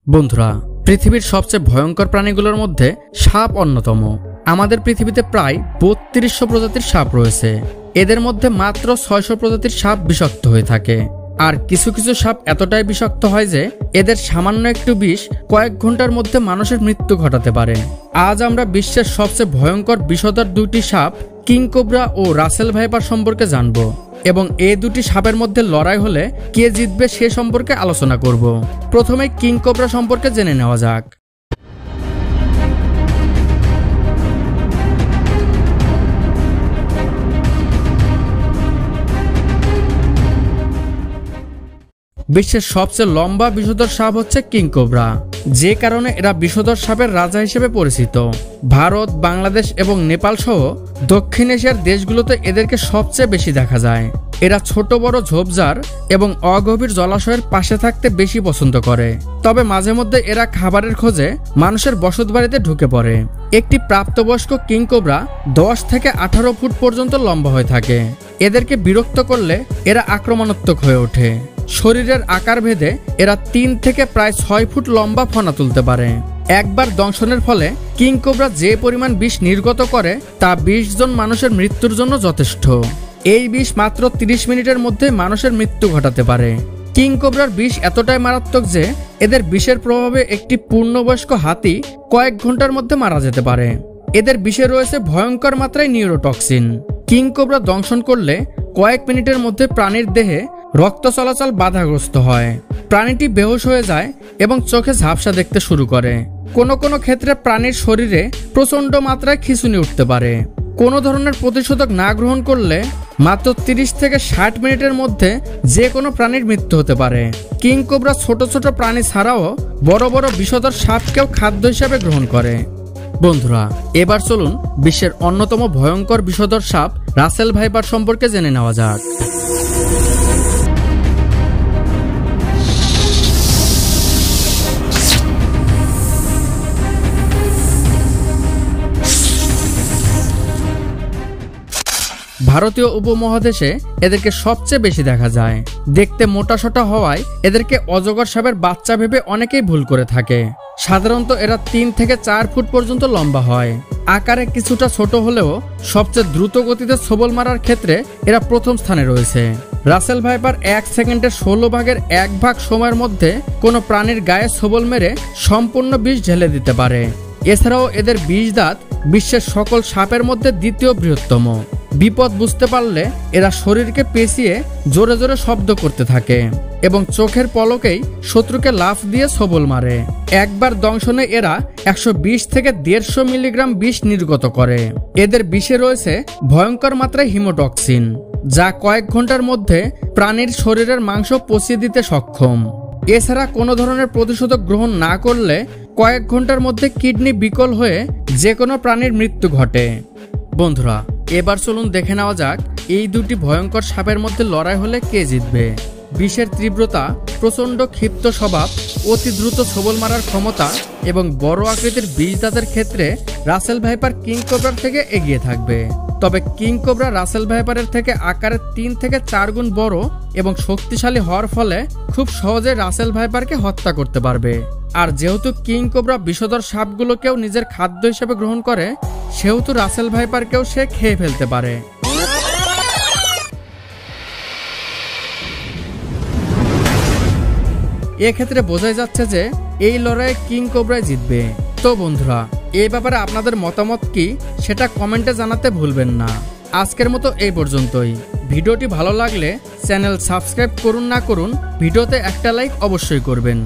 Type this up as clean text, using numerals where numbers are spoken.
বন্ধুরা, পৃথিবীর সবচেয়ে ভয়ঙ্কর প্রাণীগুলোর মধ্যে সাপ অন্যতম। আমাদের পৃথিবীতে প্রায় ৩২০০ প্রজাতির সাপ রয়েছে। এদের মধ্যে মাত্র ৬০০ প্রজাতির সাপ বিষাক্ত হয়ে থাকে। আর কিছু কিছু সাপ এতটাই বিষাক্ত হয় যে এদের সামান্য একটু বিষ কয়েক ঘন্টার মধ্যে মানুষের মৃত্যু ঘটাতে পারে। আজ আমরা বিশ্বের সবচেয়ে ভয়ঙ্কর বিষধর দুটি সাপ কিং কোবরা ও রাসেল ভাইপার সম্পর্কে জানব এবং এই দুটি সাপের মধ্যে লড়াই হলে কে জিতবে সে সম্পর্কে আলোচনা করব। প্রথমে কিং কোবরা সম্পর্কে জেনে নেওয়া যাক। বিশ্বের সবচেয়ে লম্বা বিষধর সাপ হচ্ছে কিং কোবরা, যে কারণে এরা বিষধর সাপের রাজা হিসেবে পরিচিত। ভারত, বাংলাদেশ এবং নেপাল সহ দক্ষিণ এশিয়ার দেশগুলোতে এদেরকে সবচেয়ে বেশি দেখা যায়। এরা ছোট বড় ঝোপঝাড় এবং অগভীর জলাশয়ের পাশে থাকতে বেশি পছন্দ করে। তবে মাঝে মধ্যে এরা খাবারের খোঁজে মানুষের বসতবাড়িতে ঢুকে পড়ে। একটি প্রাপ্তবয়স্ক কিং কোবরা ১০ থেকে ১৮ ফুট পর্যন্ত লম্বা হয়ে থাকে। এদেরকে বিরক্ত করলে এরা আক্রমণাত্মক হয়ে ওঠে। শরীরের আকার ভেদে এরা ৩ থেকে প্রায় ৬ ফুট লম্বা ফনা তুলতে পারে। একবার দংশনের ফলে কিং কোবরা যে পরিমাণ বিষ নির্গত করে তা ২০ জন মানুষের মৃত্যুর জন্য যথেষ্ট। এই বিষ মাত্র ৩০ মিনিটের মধ্যে মানুষের মৃত্যু ঘটাতে পারে। কিং কোবরার বিষ এতটাই মারাত্মক যে এদের বিষের প্রভাবে একটি পূর্ণবয়স্ক হাতি কয়েক ঘন্টার মধ্যে মারা যেতে পারে। এদের বিষে রয়েছে ভয়ঙ্কর মাত্রায় নিউরোটক্সিন। কিং কোবরা দংশন করলে কয়েক মিনিটের মধ্যে প্রাণীর দেহে রক্ত চলাচল বাধাগ্রস্ত হয়। প্রাণীটি বেহুশ হয়ে যায় এবং চোখে ঝাপসা দেখতে শুরু করে। কোনো কোনো ক্ষেত্রে প্রাণীর শরীরে প্রচণ্ড মাত্রায় খিঁচুনি উঠতে পারে। কোনো ধরনের প্রতিষেধক না গ্রহণ করলে মাত্র ৩০ থেকে ৬০ মিনিটের মধ্যে যে কোনো প্রাণীর মৃত্যু হতে পারে। কিং কোবরা ছোট ছোট প্রাণী ছাড়াও বড় বড় বিষধর সাপকেও খাদ্য হিসেবে গ্রহণ করে। বন্ধুরা, এবার চলুন বিশ্বের অন্যতম ভয়ঙ্কর বিষধর সাপ রাসেল ভাইপার সম্পর্কে জেনে নেওয়া যাক। ভারতীয় উপমহাদেশে এদেরকে সবচেয়ে বেশি দেখা যায়। দেখতে মোটাসোটা হওয়ায় এদেরকে অজগর সাপের বাচ্চা ভেবে অনেকেই ভুল করে থাকে। সাধারণত এরা ৩ থেকে ৪ ফুট পর্যন্ত লম্বা হয়। আকারে কিছুটা ছোট হলেও সবচেয়ে দ্রুত গতিতে ছোবল মারার ক্ষেত্রে এরা প্রথম স্থানে রয়েছে। রাসেল ভাইপার ১ সেকেন্ডের ১৬ ভাগের ১ ভাগ সময়ের মধ্যে কোনো প্রাণীর গায়ে ছোবল মেরে সম্পূর্ণ বিষ ঢেলে দিতে পারে। এছাড়াও এদের ২০ দাঁত বিশ্বের সকল সাপের মধ্যে দ্বিতীয় বৃহত্তম। বিপদ বুঝতে পারলে এরা শরীরকে পেঁচিয়ে জোরে জোরে শব্দ করতে থাকে এবং চোখের পলকেই শত্রুকে লাফ দিয়ে ছোবল মারে। একবার দংশনে এরা ১২০ থেকে ১৫০ মিলিগ্রাম বিষ নির্গত করে। এদের বিষে রয়েছে ভয়ঙ্কর মাত্রায় হিমোটক্সিন, যা কয়েক ঘন্টার মধ্যে প্রাণীর শরীরের মাংস পচিয়ে দিতে সক্ষম। এছাড়া কোনো ধরনের প্রতিষেধক গ্রহণ না করলে কয়েক ঘন্টার মধ্যে কিডনি বিকল হয়ে যে কোনো প্রাণীর মৃত্যু ঘটে। বন্ধুরা, এবার চলুন দেখে নেওয়া যাক এই দুটি ভয়ঙ্কর সাপের মধ্যে লড়াই হলে কে জিতবে। বিষের তীব্রতা, প্রচণ্ড ক্ষিপ্ত স্বভাব, অতি দ্রুত ছোবল মারার ক্ষমতা এবং বড় আকৃতির বিষ দাঁতের ক্ষেত্রে রাসেল ভাইপার কিং কোবরার থেকে এগিয়ে থাকবে। তবে কিং কোবরা রাসেল ভাইপারের থেকে আকারে ৩ থেকে ৪ গুণ বড় এবং শক্তিশালী হওয়ার ফলে খুব সহজে রাসেল ভাইপারকে হত্যা করতে পারবে। আর যেহেতু কিং কোবরা বিষধর সাপগুলোকেও নিজের খাদ্য হিসেবে গ্রহণ করে, সেহেতু রাসেল ভাইপারকেও সে খেয়ে ফেলতে পারে। এক্ষেত্রে বোঝাই যাচ্ছে যে এই লড়াইয়ে কিং কোবরাই জিতবে। তো বন্ধুরা, এই ব্যাপারে আপনাদের মতামত কি সেটা কমেন্টে জানাতে ভুলবেন না। আজকের মতো এই পর্যন্তই। ভিডিওটি ভালো লাগলে চ্যানেল সাবস্ক্রাইব করুন না করুন, ভিডিওতে একটা লাইক অবশ্যই করবেন।